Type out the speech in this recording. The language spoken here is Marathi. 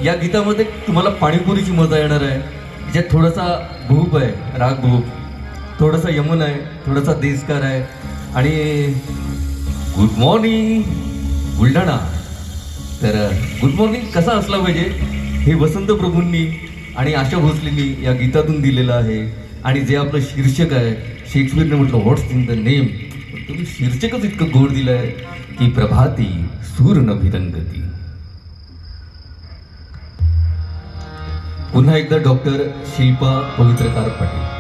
या गीतामध्ये तुम्हाला पाणीपुरीची मजा येणार आहे, ज्यात थोडासा भूप आहे, राग भूप, थोडासा यमन आहे, थोडासा देशकार आहे आणि गुड मॉर्निंग बुलढाणा. तर गुड मॉर्निंग कसा असला पाहिजे हे वसंत प्रभूंनी आणि आशा भोसलेंनी या गीतातून दिलेलं आहे. आणि जे आपलं शीर्षक आहे, शेक्सपियरने म्हटलं व्हॉट्स इन द नेम, तुम्ही शीर्षकच इतकं गोड दिलं आहे की प्रभाती सूर नभिरंगती. पुन्हा एकदा डॉक्टर शिल्पा पवित्रकार पाटील.